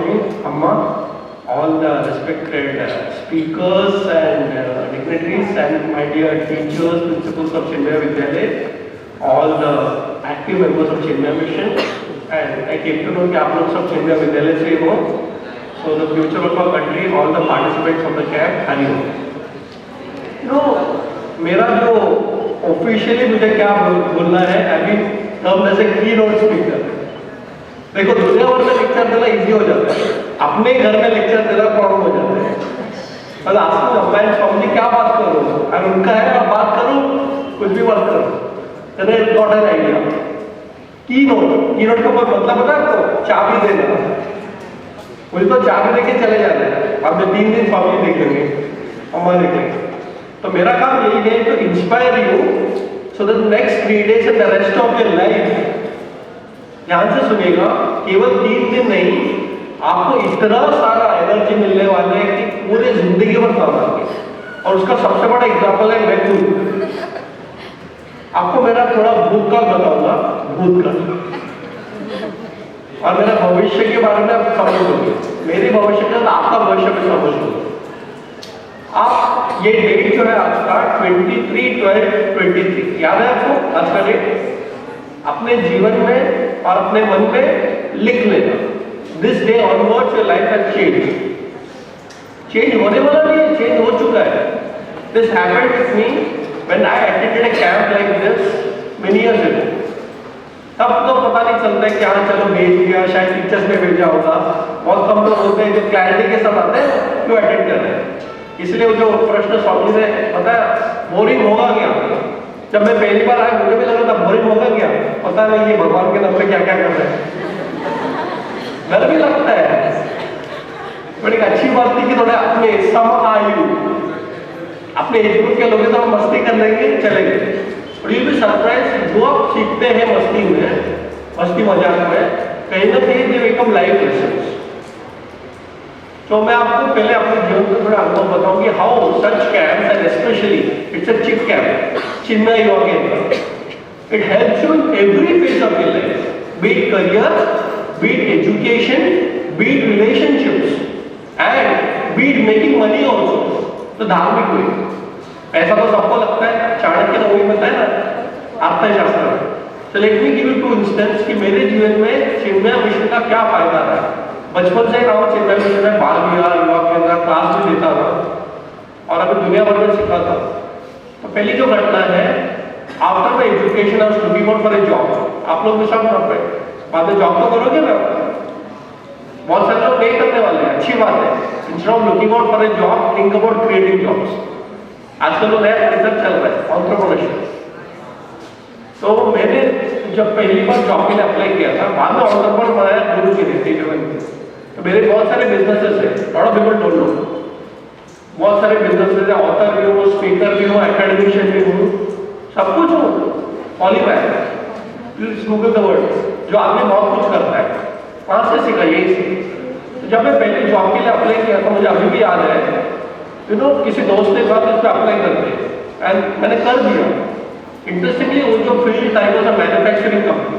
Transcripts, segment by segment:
Swami, Amma, all the respected speakers and dignitaries, and my dear teachers, principals of Chinmaya Vidyalaya, all the active members of Chinmaya Mission, and I came to know कि आप लोग सब Chinmaya Vidyalaya से हो, so the future of our country, all the participants of the camp, हरी हो। मेरा जो officially मुझे क्या बोलना है, अभी हम जैसे की नोट स्पीकर, देखो दुनिया भर में लेक्चर देना इजी हो जाता है, अपने घर में लेक्चर देना प्रॉब्लम हो जाता है। बस आपको मैं स्वामी क्या बात करूँ, अगर उनका है आप बात करो, कुछ भी बात करो, चले नॉट एन आइडिया। की नोट का कोई मतलब पता है आपको? चाबी देना। मुझे तो चाबी देके चले जाते हैं, आप 3 दिन स्वामी देख लेंगे, अम्मा देख लेंगे। तो मेरा काम यही है to inspire you so that the next 3 days and the rest of your life, ध्यान से सुनिएगा, केवल 3 दिन नहीं, आपको इतना सारा एनर्जी मिलने वाला है कि पूरे जिंदगी भर काम आएंगे। और उसका सबसे बड़ा एग्जाम्पल है मैं खुद। आपको मेरा थोड़ा भूतकाल बताऊंगा, भूतकाल, और मेरा भविष्य के बारे में आप समझ लोगे। मेरे भविष्य के साथ आपका भविष्य भी समझ लोगे। आप ये डेट जो है आज का 23/12/23 याद है आपको? आज का डेट अपने जीवन में और अपने मन में लिख लेना। This day onwards your life has change होने वाला नहीं है, चेंज हो चुका है। This happened with me when I attended a camp like this many years ago. तब तो पता नहीं चलता है कि हाँ चलो भेज दिया, शायद टीचर्स ने भेजा होगा। बहुत कम लोग होते हैं जो क्लैरिटी के साथ आते हैं क्यों अटेंड कर रहे हैं। इसलिए वो जो प्रश्न स्वामी ने बताया बोरिंग होगा क्या, जब मैं पहली बार आया मुझे भी लगा था बोरिंग होगा क्या, पता नहीं ये भगवान के नाम पे क्या क्या कर रहे हैं, डर भी लगता है। बड़ी अच्छी बात थी कि थोड़े अपने सम आयु अपने एज ग्रुप के लोग तो हम मस्ती कर लेंगे चलेंगे। और ये भी सरप्राइज जो आप सीखते हैं मस्ती मजाक में, कहीं ना कहीं दे बिकम लाइफ लेसन्स। तो मैं आपको पहले अपने जीवन का थोड़ा अनुभव बताऊं कि how such camps and specially it's a chit camp, Chinmaya Yuva Kendra, it helps you in every phase of your life, be it career, be it education, be it relationships and be it making money also. तो धार्मिक हुई ऐसा तो सबको लगता है, चाणक्य ने वही बताया ना अर्थशास्त्र। तो let me give you 2 instance कि मेरे जीवन में चिन्मय मिशन का क्या फायदा रहा। बचपन से मैं चिन्मय मिशन में बाल विहार युवा केंद्र क्लास भी देता था और अभी दुनिया भर में सिखाता। तो पहली जो घटना है, after the education I was looking out for a job. आप लोग भी सब कर रहे हैं, बाद में जॉब तो करोगे ना, बहुत सारे लोग नहीं करने वाले हैं, अच्छी बात है। Instead of looking out for a job, think about creating jobs. आजकल तो नया रिसर्च चल रहा है एंटरप्रेन्योरशिप। तो मैंने जब पहली बार जॉब के लिए अप्लाई किया था, बाद में एंटरप्रेन्योर बनाया गुरु के लिए। तो मेरे बहुत सारे बिजनेसेस है, lot of people don't know, बहुत सारे बिजनेसेस है, ऑथर भी हूँ, स्पीकर भी हूँ, एकेडमिशियन भी हूँ, सब कुछ हूँ, polymath. Please Google the word, जो आदमी बहुत कुछ करता है, कहाँ से सीखा यही सीख। तो जब मैं पहले जॉब के लिए अप्लाई किया था, मुझे अभी भी याद है, किसी दोस्त ने कहा उस पर अप्लाई करते एंड मैंने कर दिया। इंटरेस्टिंगली वो जो field type was a manufacturing company,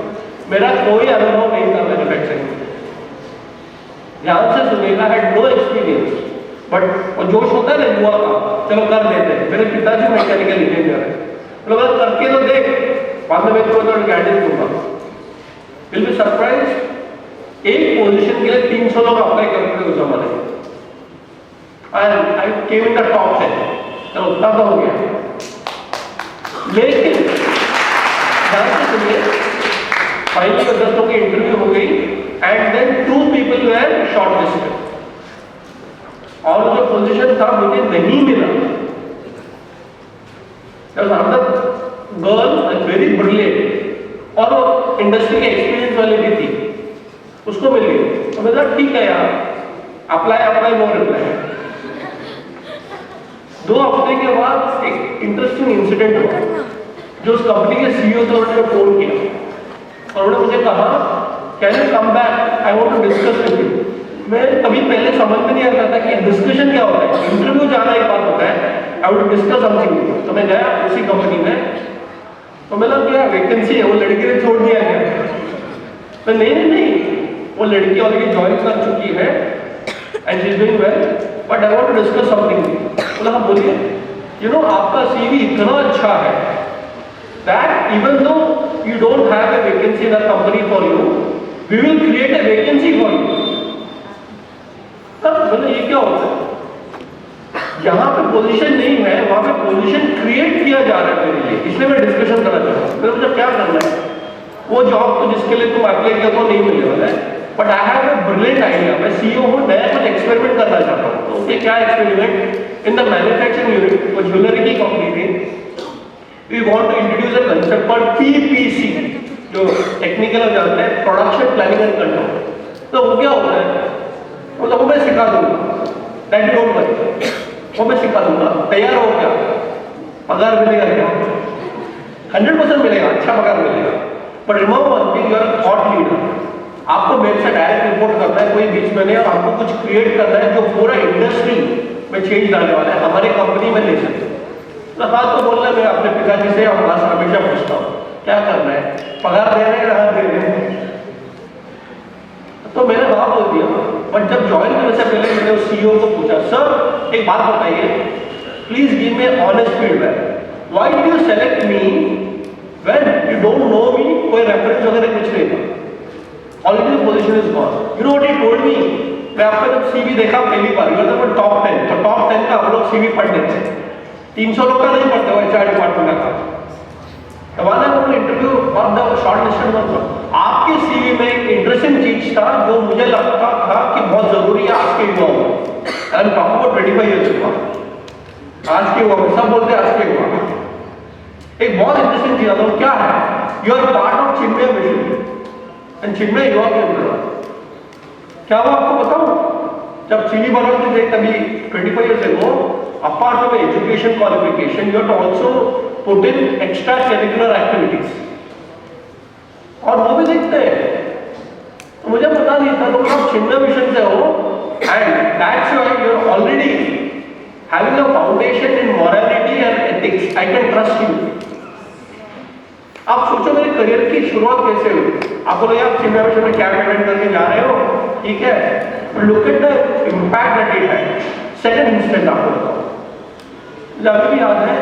मेरा कोई अनुभव नहीं था मैन्युफैक्चरिंग में, ध्यान से सुनेगा, हैड नो एक्सपीरियंस, बट वो जोश होता है ना युवा का, चलो कर देते हैं। मेरे पिताजी मैकेनिकल इंजीनियर है, लोग करके तो देख, बाद में मैं थोड़ा गाइडेंस दूंगा। विल बी सरप्राइज, एक पोजीशन के लिए 300 लोग अप्लाई करते थे उस जमाने में, and I came in the top 10। चलो उतना तो हो गया, लेकिन ध्यान से सुनिए, फाइनली 10 लोगों की इंटरव्यू हो गई and then 2 people were shortlisted, और जो पोजीशन था मुझे नहीं मिला। अनदर गर्ल वेरी ब्रिलियंट और वो इंडस्ट्री के एक्सपीरियंस वाली भी थी, उसको मिल गई। तो मैं कहा ठीक है यार, अप्लाई नो रिप्लाई। 2 हफ्ते के बाद एक इंटरेस्टिंग इंसिडेंट हुआ, जो उस कंपनी के सीईओ थे, उन्होंने फोन किया और उन्होंने मुझे कहा can you come back, I want to discuss with you. मैं कभी पहले समझ में नहीं आता था कि डिस्कशन क्या होता है। इंटरव्यू जाना एक बात होता है, I want to discuss something. तो मैं गया उसी कंपनी में, तो मैं लगा क्या वैकेंसी है, वो लड़की ने छोड़ दिया क्या? तो नहीं, वो लड़की ऑलरेडी ज्वाइन कर चुकी है and she is doing well, but I want to discuss something. बोला हाँ बोलिए। यू नो आपका सीवी इतना अच्छा है that even though you don't have a vacancy in a company for you, we will create a vacancy for you. तब बोले ये क्या होता है? जहां पे पोजीशन नहीं है वहां पे पोजीशन क्रिएट किया जा रहा है मेरे लिए, इसलिए मैं डिस्कशन करना चाहता हूँ। मुझे क्या करना है? वो जॉब तो जिसके लिए तुम अप्लाई किया तो नहीं मिलने वाला है, but I have a brilliant idea. मैं सीईओ हूँ, नया कुछ एक्सपेरिमेंट करना चाहता हूँ। तो उसके क्या experiment? In the manufacturing unit, वो ज्वेलरी की कंपनी थी, we want to introduce a concept called PPC, जो टेक्निकल हो जाता है, प्रोडक्शन प्लानिंग एंड कंट्रोल। तो वो क्या होता है? मतलब वो मैं सिखा दूंगा, दैट डोंट वरी, वो मैं सिखा दूंगा। तैयार हो क्या? पगार मिलेगा क्या? 100% मिलेगा, अच्छा पगार मिलेगा। But remember one thing, you are a thought leader. आपको मेरे से डायरेक्ट रिपोर्ट करना है, कोई बीच में नहीं, और आपको कुछ क्रिएट करना है जो पूरा इंडस्ट्री में चेंज लाने वाला है, हमारे कंपनी में ले सकते। तो बात तो बोलना, मैं अपने पिताजी से हमेशा पूछता हूँ क्या करना है, पगार दे रहे हैं राहत दे रहे हैं? तो मैंने वहां बोल दिया। बट जब ज्वाइन करने से पहले मैंने उस सीईओ को पूछा, सर एक बात बताइए, please give me honest feedback, why do you select me when you don't know me? कोई रेफरेंस वगैरह कुछ नहीं था, already the position is gone. You know what he told me? मैं आपका जब सीवी देखा पहली बार, यू आर द टॉप 10, तो टॉप 10 का हम लोग सीवी पढ़ते थे, 300 लोग का नहीं पढ़ते हो एचआर डिपार्टमेंट का। इंटरव्यू और द शॉर्ट लिस्टेड वन, आपके सीवी में एक इंटरेस्टिंग चीज था जो मुझे लगता था कि बहुत जरूरी है आज के युवाओं में। I am talking about 25 years का, आज के युवा में सब बोलते हैं आज के युवा। एक बहुत इंटरेस्टिंग चीज आता, क्या है? You are part of Chinmaya mission and Chinmaya Yuva Kendra. क्या वो आपको बताऊं? जब चीनी बनाते थे तभी 25 years ago, apart from education qualification, you have to also put in extra curricular activities, और वो भी देखते हैं। तो मुझे पता नहीं था, तो आप चिन्मय मिशन से हो and that's why you are already having a foundation in morality and ethics, I can trust you. आप सोचो मेरे करियर की शुरुआत कैसे हुई। आप बोले आप चिन्मय मिशन में क्या पेमेंट करके जा रहे हो, ठीक है, look at the impact that it है। सेकंड इंस्टेंट आपको बताओ, मुझे अभी भी याद है,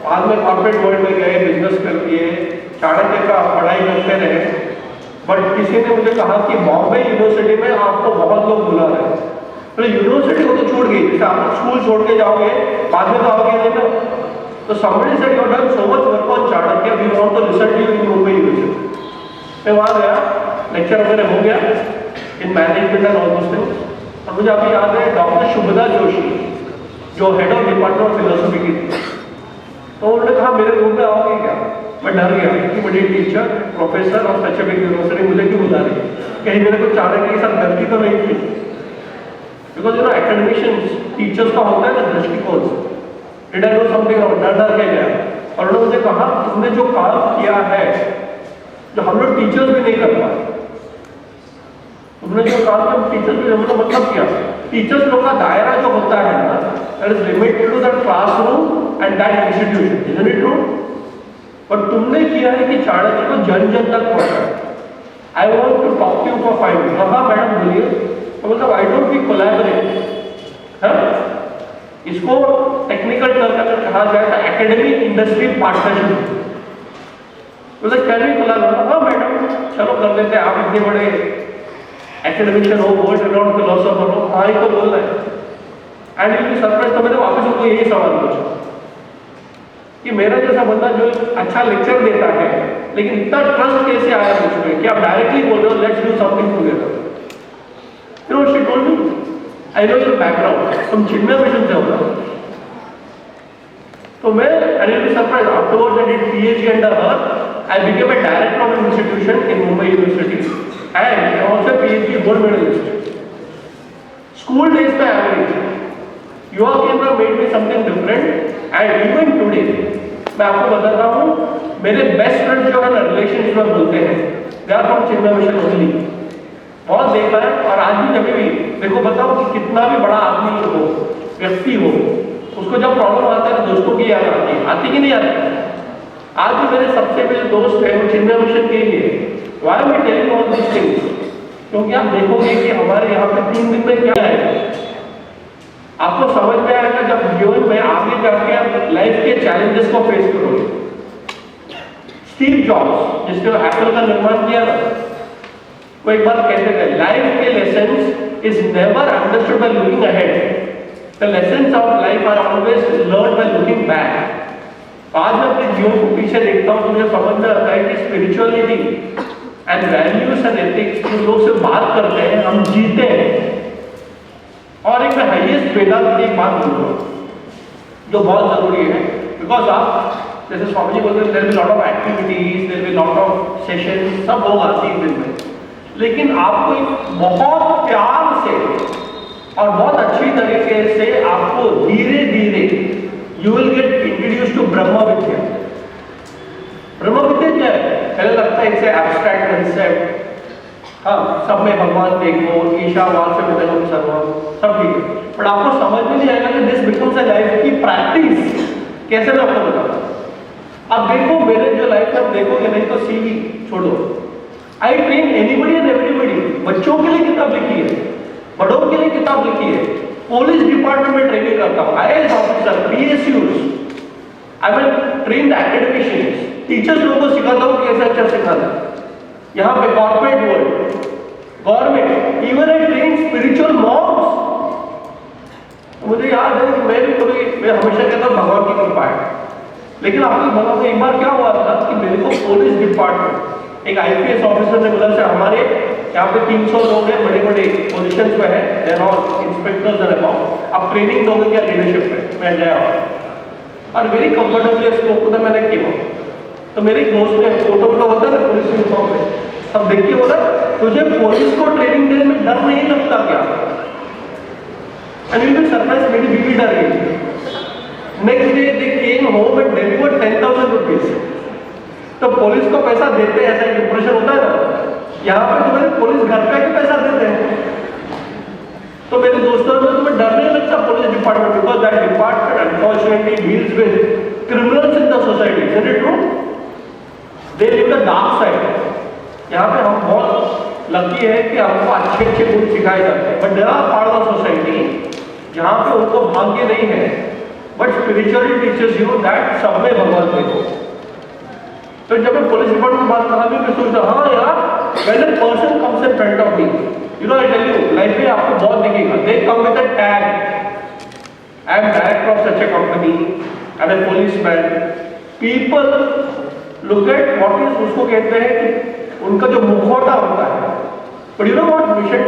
बाद में कॉर्पोरेट वर्ल्ड में गए, बिजनेस कर लिए, चाणक्य का पढ़ाई करते रहे, बट किसी ने मुझे कहा कि बॉम्बे यूनिवर्सिटी में आपको बहुत लोग बुला रहे हैं। तो यूनिवर्सिटी को तो छूट गई, जैसे आप स्कूल छोड़ के जाओगे बाद में तो आओगे नहीं ना। तो somebody said you have done so much work on Chanakya, we want to listen to you in Mumbai university. मैं वहाँ गया, लेक्चर वगैरह हो गया in management and all those things. और मुझे अभी याद है डॉक्टर शुभदा जोशी जो head of department of philosophy की थी, तो उन्होंने कहा मेरे रूम में आओगे क्या? मैं डर गया कि बड़ी टीचर प्रोफेसर और सच बिग यूनिवर्सिटी मुझे क्यों बुला रही है, कहीं मेरे को चाणक्य के साथ गलती तो नहीं थी। Because you know academicians teachers का होता है ना दृष्टिकोण, डिड आई नो समथिंग, डर डर के गया। और उन्होंने मुझे कहा तुमने जो काम किया है जो हम लोग टीचर्स भी नहीं कर पाए, तुमने जो काम किया टीचर्स भी, हमने मतलब किया टीचर्स लोग का दायरा जो होता है ना, that is limited to the classroom and that institution, isn't it true? पर तुमने किया है कि चाणक्य को जन जन तक पहुंचा। I want to talk to you for 5 minutes. हाँ मैडम बोलिए। तो मतलब आई डोंट वी कोलैबोरेट है, इसको टेक्निकल टर्म अगर कहा जाए तो एकेडमिक इंडस्ट्री पार्टनरशिप। मतलब क्या नहीं कोलैबोरेट? हाँ मैडम चलो कर लेते हैं, आप इतने बड़े एकेडमिशियन हो, वर्ल्ड रिनाउंड फिलोसोफर हो, हाँ ही तो बोल रहे हैं। And you be surprise. तो मैंने वापस उनको यही सवाल पूछा कि मेरा जैसा बंदा जो अच्छा लेक्चर देता है, लेकिन इतना ट्रस्ट कैसे आया मुझमें कि आप डायरेक्टली बोल रहे हो let's do something together. You know she told me, I know your background, तुम चिन्मय मिशन से हो ना। तो मैं I will be surprise afterwards I did PhD under her, I became a director of an institution in Mumbai university and also PhD gold medalist. School days पे average, युवा केंद्र made me something different and even today मैं आपको बताता हूँ मेरे best friend जो है ना रिलेशनशिप में बोलते हैं they are from Chinmay mission only. बहुत देखा है। और आज भी जब भी देखो बताओ कि कितना भी बड़ा आदमी हो, व्यक्ति हो, उसको जब प्रॉब्लम आता है तो दोस्तों की याद आती कि नहीं आती? आज भी मेरे सबसे बड़े दोस्त हैं वो चिन्मय मिशन के लिए। Why am I telling all these things? क्योंकि आप देखोगे कि हमारे यहाँ पे 3 दिन में क्या है, आपको समझ में आएगा जब जीवन में आगे जाके आप लाइफ के चैलेंजेस को फेस करोगे। स्टीव जॉब्स जिसने एप्पल का निर्माण किया ना, वो एक बात कहते थे, लाइफ के lessons is never understood by looking ahead, the lessons of life are always learn by looking back. आज मैं अपने जीवन को पीछे देखता हूँ तो मुझे समझ में आता है कि spirituality and values and ethics जो लोग से बात करते हैं हम जीते हैं। और एक मैं हाईएस्ट वेदांत की एक बात बोलूँगा जो बहुत जरूरी है, बिकॉज आप जैसे स्वामी जी बोलते हैं there will lot of activities, there will lot of session, सब होगा 3 दिन में, लेकिन आपको एक बहुत प्यार से और बहुत अच्छी तरीके से आपको धीरे धीरे you will get introduce to Brahma Vidya. ब्रह्म विद्या क्या है? पहले लगता है इट्स एब्स्ट्रैक्ट कंसेप्ट, हाँ सब में भगवान देखो, ईशावास से विदगम सर्वम, सब ठीक है, पर आपको समझ में नहीं आएगा कि दिस बिकम्स अ लाइफ की प्रैक्टिस। कैसे मैं आपको बताऊं? अब देखो मेरे जो लाइफ में आप देखोगे नहीं तो सीवी छोड़ो, आई ट्रेन एनीबडी एंड एवरीबडी। बच्चों के लिए किताब लिखी है, बड़ों के लिए किताब लिखी है, पुलिस डिपार्टमेंट में ट्रेनिंग करता हूँ, IAS officer, PSUs, I will train academicians, teachers लोगों को सिखाता हूँ कैसे अच्छा सिखाना। यहाँ पे corporate world, government, even I train spiritual moms. मुझे याद है कि मैं हमेशा कहता हूँ भगवान की कृपा है, लेकिन आपको भगवान एक बार क्या हुआ था कि मेरे को पुलिस डिपार्टमेंट एक IPS ऑफिसर ने बोला सर हमारे यहाँ पे 300 लोग हैं, बड़े बड़े पोजिशन पे है, there are inspectors and about, आप ट्रेनिंग दोगे क्या लीडरशिप में? मैं गया और वेरी कंफर्टेबली स्कोप को मैंने किया। तो मेरे दोस्त ने फोटो होता है ना पुलिस यूनिफॉर्म में, सब देख के बोला तुझे पुलिस को ट्रेनिंग देने में डर नहीं लगता क्या? एंड यू विल सरप्राइज, मेरी बीवी डर गई। Next day they came home and delivered 10,000 rupees. तो पुलिस को पैसा देते हैं, ऐसा एक इंप्रेशन होता है ना, यहाँ पे तुम्हारे पुलिस घर पे आके पैसा देते हैं। तो मेरे दोस्तों ने तुम्हें डर नहीं लगता police department, because that department unfortunately deals with criminals in the society, is it true? They live the dark side. यहाँ पे हम बहुत लकी है कि हमको अच्छे अच्छे गुण सिखाए जाते हैं, but there are part of society जहाँ पे उनको भाग्य नहीं है, but spirituality teachers you that सब में भगवान देखो। तो जब मैं पुलिस डिपार्टमेंट की बात करा मैं सोचता हाँ यार, when a person comes in front of me, you know I tell you, life में आपको बहुत दिखेगा, they come with a tag, I am director of such a company, I am a policeman, people look at what is, उसको कहते हैं कि उनका जो मुखौटा होता है, but you know what Mission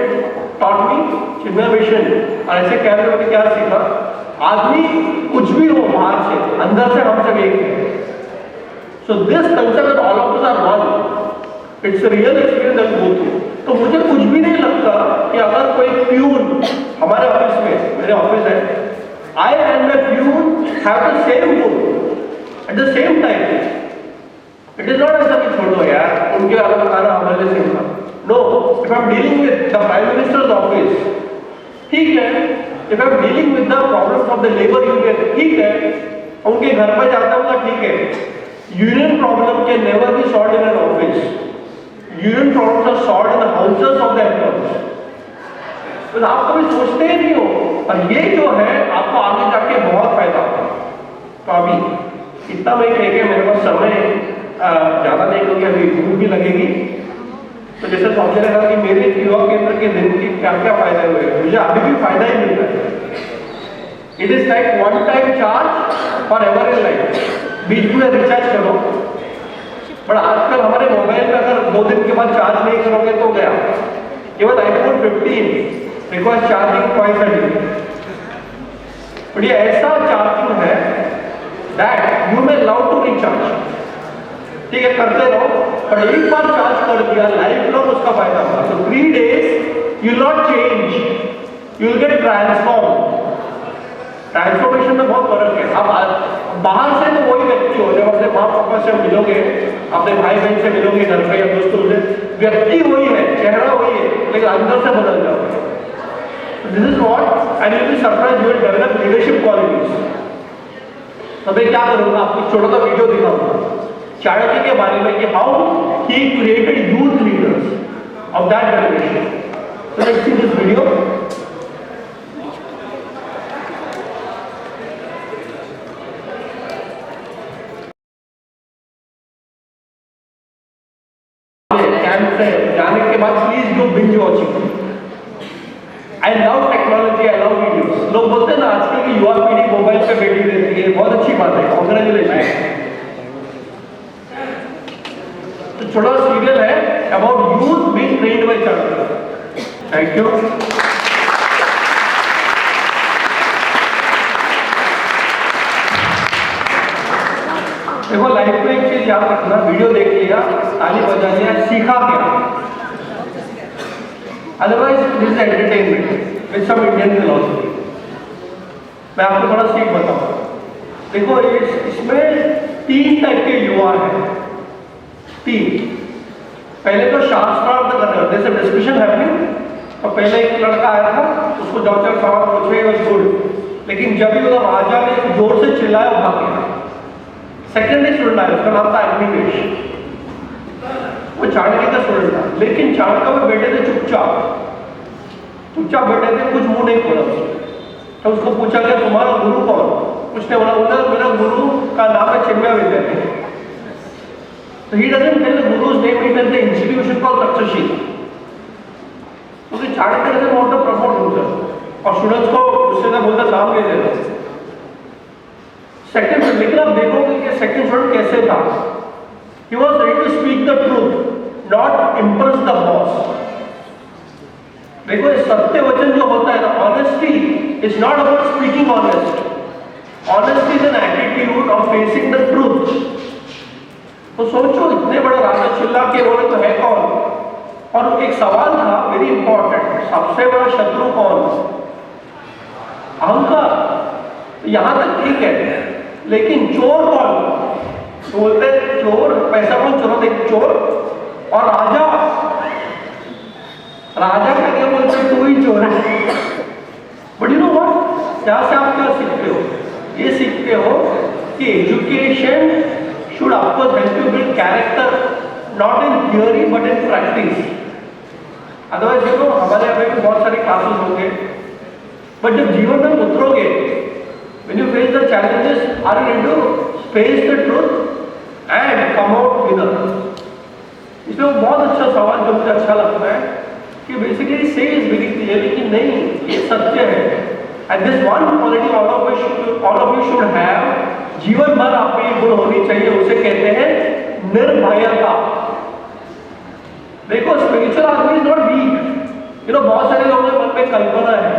taught me, Chinmay mission, और ऐसे कहने में क्या सीखा, आदमी कुछ भी हो बाहर से, अंदर से हम सब एक हैं। So this concept that all of us are one, it's a real experience that we go through. तो मुझे कुछ भी नहीं लगता कि अगर कोई प्यून हमारे ऑफिस में, मेरे ऑफिस है, I and my peon have the same goal at the same time. It is not ऐसा कि छोड़ो यार, उनके अलग खाना हमारे लिए same. No, if I'm dealing with the Prime Minister's office, ठीक है। If I'm dealing with the problems of the labor union, ठीक है। उनके घर पर जाता हूँ ठीक है। Union problem can never be solved in an office. Union problems are solved in the houses of the employees. तो आप कभी सोचते ही नहीं हो, और ये जो है आपको आगे जाके बहुत फायदा होगा। तो अभी इतना मैं कह के मेरे पास समय ज़्यादा नहीं, क्योंकि अभी भूख भी लगेगी। तो जैसे समझ रहे था कि मेरे युवा केंद्र के दिन की क्या क्या फायदे हुए, मुझे अभी भी फायदा ही मिलता है। It is like one time charge forever in life, बीच में रिचार्ज करो। पर आजकल हमारे मोबाइल में अगर 2 दिन के बाद चार्ज नहीं करोगे तो गया। केवल iPhone 15 requires charging twice a day. पर ये ऐसा चार्जिंग है that you may love to recharge, ठीक है, करते रहो, पर एक बार चार्ज कर दिया लाइफ लॉन्ग उसका फायदा होगा। तो 3 days you not change, you will gate transform. Transformation में बहुत फर्क है। अब बाहर से तो वही व्यक्ति हो, जब अपने माँ पापा से मिलोगे, अपने भाई बहन से मिलोगे घर पे या दोस्तों से, व्यक्ति वही है, चेहरा वही है, लेकिन अंदर से बदल जाओगे। This is what and you will surprise, you will develop leadership qualities. तो मैं क्या करूँगा, आपको छोटा सा वीडियो दिखाऊंगा चाणक्य के बारे में कि how he created youth leaders. of that generation. So let's see this video. Camp से जाने के बाद please do binge watching. I love technology, I love videos. लोग बोलते हैं ना आजकल की युवा पीढ़ी मोबाइल पे बैठी रहती है, बहुत अच्छी बात है, कांग्रेचुलेशन. तो छोटा सीरियल है about youth being trained by Chanakya. Thank you. देखो लाइफ में एक चीज याद रखना, वीडियो देख लिया, ताली बजा लिया, सीखा क्या? Otherwise this entertainment with some Indian philosophy. मैं आपको थोड़ा सीख बताऊं. देखो इसमें 3 टाइप के युवा हैं. 3. पहले तो शास्त्रार्थ कर रहे थे, डिस्कशन हैपनिंग. तो पहले एक लड़का आया था, उसको जब तक सवाल पूछे वॉज गुड, लेकिन जब भी वो राजा ने जोर से चिल्लाया वो भाग गया. सेकेंड स्टूडेंट आया, उसका नाम था अग्निवेश. वो चाणक्य का स्टूडेंट था, लेकिन चाणक्य में बैठे थे चुपचाप बैठे थे, कुछ मुंह नहीं खोला. तो उसको पूछा कि तुम्हारा गुरु कौन? उसने बोला मेरा गुरु का नाम है चिन्मय विद्यालय. तो ही डजंट टेल द गुरु's name, he tells the institution called Takshashila. क्योंकि Chanakya doesn't want to promote himself और स्टूडेंट्स को उससे ना बोलता नाम नहीं देता. सेकंड, लेकिन आप देखोगे कि सेकंड स्टूडेंट कैसे था. He was ready to speak the truth, not impress the boss. देखो ये सत्य वचन जो होता है ना, honesty is not about speaking honest. Honesty is an attitude of facing the truth. तो सोचो इतने बड़े राजा चिल्ला के बोले तो है कौन? और एक सवाल था वेरी इंपॉर्टेंट, सबसे बड़ा शत्रु कौन? अहंकार. यहां तक ठीक है, लेकिन चोर कौन? बोलते चोर, पैसा कौन चोरा? देख चोर. और राजा का क्या बोलते हैं? तू ही चोर है. बट यू नो व्हाट, यहाँ से आप क्या सीखते हो? ये सीखते हो कि education should of course help you build character, not in theory but in practice. Otherwise देखो हमारे यहाँ पे भी बहुत सारे क्लासेस होंगे, बट जब जीवन में उतरोगे, when you face the challenges, are you ready to face the truth and come out winner? इसमें वो बहुत अच्छा सवाल जो मुझे अच्छा लगता है कि बेसिकली says very clearly कि नहीं ये सत्य है. And this one quality all of you should have, जीवन भर आप में ये गुण होनी चाहिए, उसे कहते हैं निर्भयता. देखो स्पिरिचुअल आदमी is not weak. You know बहुत सारे लोगों के मन में कल्पना है,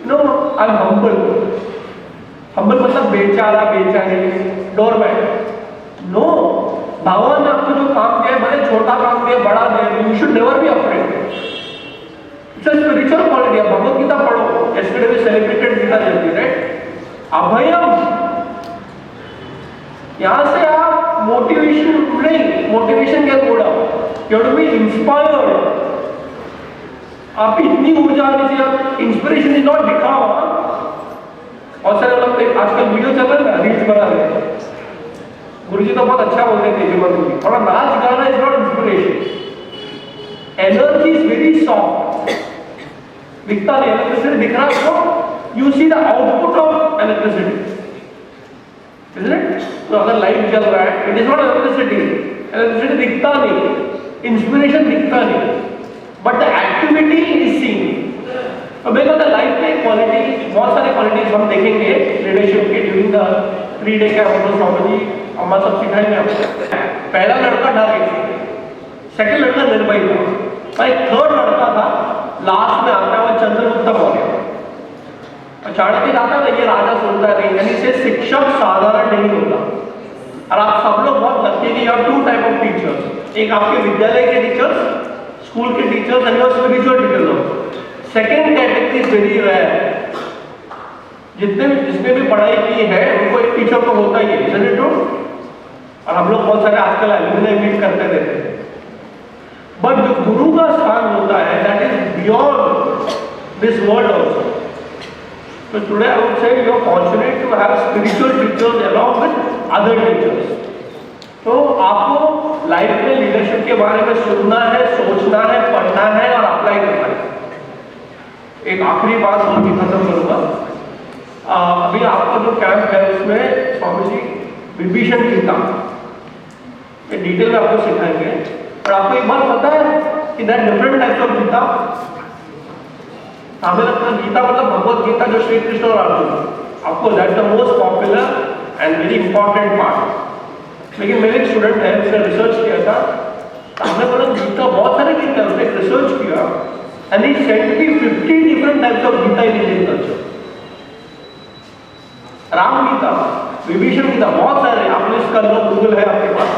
you know I am humble. Humble मतलब बेचारा, बेचारी, डोरमैट. नो, भगवान ने आपको जो काम दिया है, भले छोटा काम दिया, बड़ा दिया, you should never be afraid. It's a spiritual quality. Bhagavad Gita पढ़ो, yesterday we celebrated Gita Jayanti, right? अभयम. यहां से आप मोटिवेशन नहीं, मोटिवेशन क्या बोला, you have to be inspired. आप इतनी ऊर्जा आनी चाहिए. इंस्पिरेशन इज नॉट दिखावा. और सारे लोग आजकल वीडियो चल रहा है, रील्स बना रहे हैं. गुरुजी तो बहुत अच्छा बोलते थे जीवन में, थोड़ा नाच गाना is not inspiration. Energy is very soft. दिखता नहीं, इलेक्ट्रिसिटी दिख रहा है, you see the output of electricity, isn't it? तो अगर लाइट जल रहा है, it is not electricity. Electricity दिखता नहीं, इंस्पिरेशन दिखता नहीं, but the activity is seen. तो मेरे को लाइफ में क्वालिटी, बहुत सारे क्वालिटीज हम देखेंगे लीडरशिप के ड्यूरिंग द 3 डे का एस्ट्रोलॉजी. अम्मा सब सिखाएंगे आपको. पहला लड़का डर, सेकंड लड़का निर्भय था, एक थर्ड लड़का था लास्ट में आता हुआ चंद्रगुप्त मौर्य. चाणक्य आता है ये राजा सुनता नहीं, यानी से शिक्षक साधारण नहीं होता. और आप सब लोग बहुत लकीली, और 2 टाइप ऑफ टीचर्स, एक आपके विद्यालय के टीचर्स, स्कूल के teachers, and your spiritual teachers. Second category is very rare. जिसने भी पढ़ाई की है उनको एक टीचर तो होता ही है, isn't it true? और हम लोग बहुत सारे आजकल एल्यूमिनाई मीट करते रहते हैं. बट जो गुरु का स्थान होता है, that is beyond this world also. So today I would say you are fortunate to have spiritual teachers along with other teachers. तो आपको लाइफ में लीडरशिप के बारे में सुनना है, सोचना है, पढ़ना है और अप्लाई करना है। एक आखिरी बात बोल के खत्म करूंगा। अभी आपका जो कैंप है उसमें स्वामी जी विभीषण गीता डिटेल में आपको सिखाएंगे। और आपको एक बात पता है कि that different types of Gita, हमें लगता है गीता मतलब भगवत गीता जो श्री कृष्ण और अर्जुन, आपको that the most popular and very important part. लेकिन मेरे एक स्टूडेंट है, उसने रिसर्च किया था, हमने बोला गीता बहुत सारे गीता, उसने रिसर्च किया एंड ही सेड कि 50 different types of Gita in Indian culture. Ram Gita, Vibhishan Gita, बहुत सारे, आपने इसका लो गूगल है आपके पास।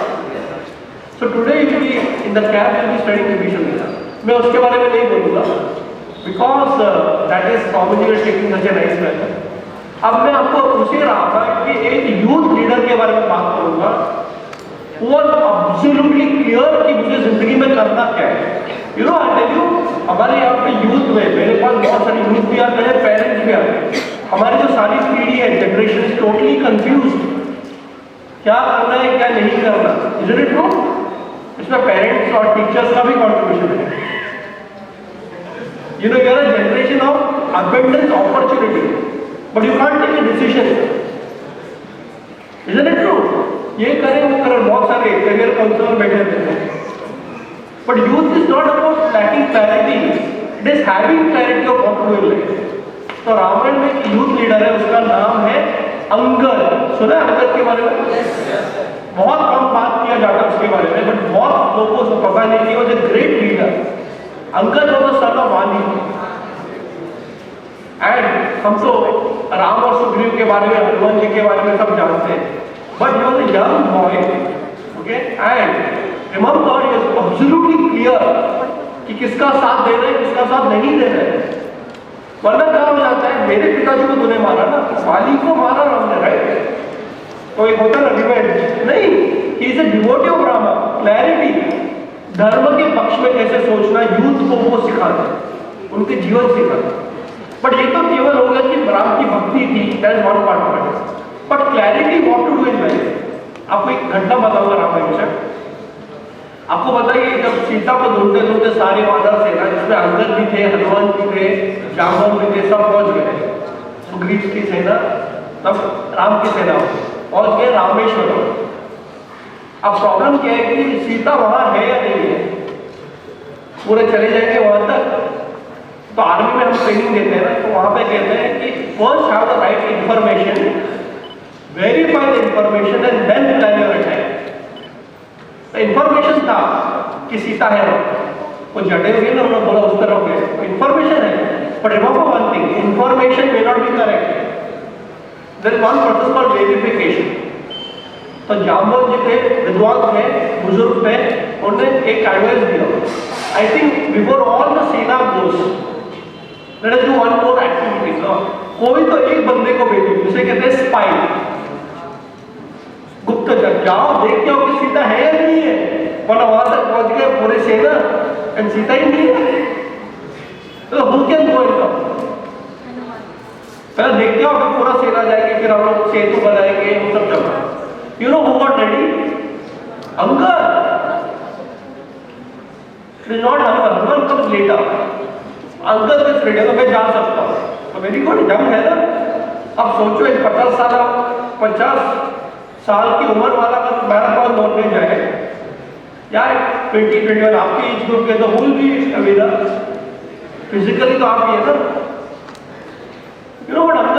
So today you be in the camp you be studying Vibhishan Gita. मैं उसके बारे में नहीं बोलूंगा because that is Swami ji is taking such a nice method. अब मैं आपको पूछ रहा था कि एक यूथ लीडर के बारे में बात करूंगा, वो एब्सोल्युटली क्लियर कि मुझे जिंदगी में करना क्या है। You know I tell you, हमारे यहाँ पे यूथ में, मेरे पास बहुत सारे यूथ भी आते हैं, पेरेंट्स भी आते हैं। हमारी जो सारी पीढ़ी है, जनरेशन इज टोटली कंफ्यूज, क्या करना है क्या नहीं करना। Is it true? इसमें पेरेंट्स और टीचर्स का भी कॉन्ट्रीब्यूशन है। You know, you are a generation of abundance opportunity but you can't take a decision. Is it true? ये करें वो करें, बहुत सारे करियर काउंसलर बैठे रहते हैं। But youth is not about lacking clarity, it is having clarity of what to do. तो रामायण में एक यूथ लीडर है, उसका नाम है अंगद। सुना है अंगद के बारे में? बहुत कम बात किया जाता है उसके बारे में, बट बहुत लोगों को पता नहीं कि वो is a great leader. Angad was the son of वाली एंड हम तो राम और सुग्रीव के बारे में, हनुमान जी के बारे में सब जानते हैं। But he was a young boy, okay, and remember he was absolutely clear कि किसका साथ दे रहे हैं, किसका साथ नहीं दे रहे हैं। वरना क्या हो जाता है, मेरे पिताजी को तूने मारा ना, वाली को मारा हमने, राइट? तो एक होता है रिवेंज, नहीं, he is a devotee of Rama, clarity, धर्म के पक्ष में कैसे सोचना, यूथ को वो सिखाते, उनके जीवन सिखाते। बट ये तो केवल हो गया कि राम की भक्ति थी, that is one part of it. But clarity what to do in life. आपको एक घटना बताऊंगा रामायण से। आपको बताइए, जब सीता को ढूंढते ढूंढते सारे वानर सेना, जिसमें अंगद भी थे, हनुमान भी थे, जाम्बवन भी थे, सब पहुंच गए। सुग्रीव की सेना, तब राम की सेना पहुंच गए रामेश्वरम। अब प्रॉब्लम क्या है कि सीता वहां है या नहीं है, पूरे चले जाएंगे वहां तक। तो आर्मी में हम ट्रेनिंग देते हैं ना, तो वहां पे कहते हैं कि first have the right information, verify the information and then plan your attack. तो इंफॉर्मेशन था कि सीता है, वो जड़े हुए ना, उन्होंने बोला उस तरफ है, इंफॉर्मेशन है। But remember one thing, information may not be correct, there is one process called verification. तो जाम्बवन जी थे, विद्वान थे, बुजुर्ग थे, उन्होंने एक एडवाइस दिया, I think before all the sena goes let us do one more activity. कोई तो एक बंदे को भेजो, जिसे कहते हैं स्पाई, गुप्तचर, जाओ देख के आओ कि सीता है या नहीं है। वरना वहां तक पहुंच गए पूरे सेना एंड सीता ही नहीं है, तो हु कैन गो इनकम? पहले देख के आओ, फिर पूरा सेना जाएंगे, फिर हम लोग सेतु बनाएंगे, वो सब चल रहा। You know who got ready? Angad. It is not Hanuman, Hanuman comes later, Angad is ready. तो मैं जा सकता हूँ, तो वेरी गुड, जंग है ना। अब सोचो एक 50 साल की उम्र वाला अगर मैराथन दौड़ने जाए या 2021 आपके एज ग्रुप के, तो विल बी अवेलेबल फिजिकली, तो आप ही है ना। You know what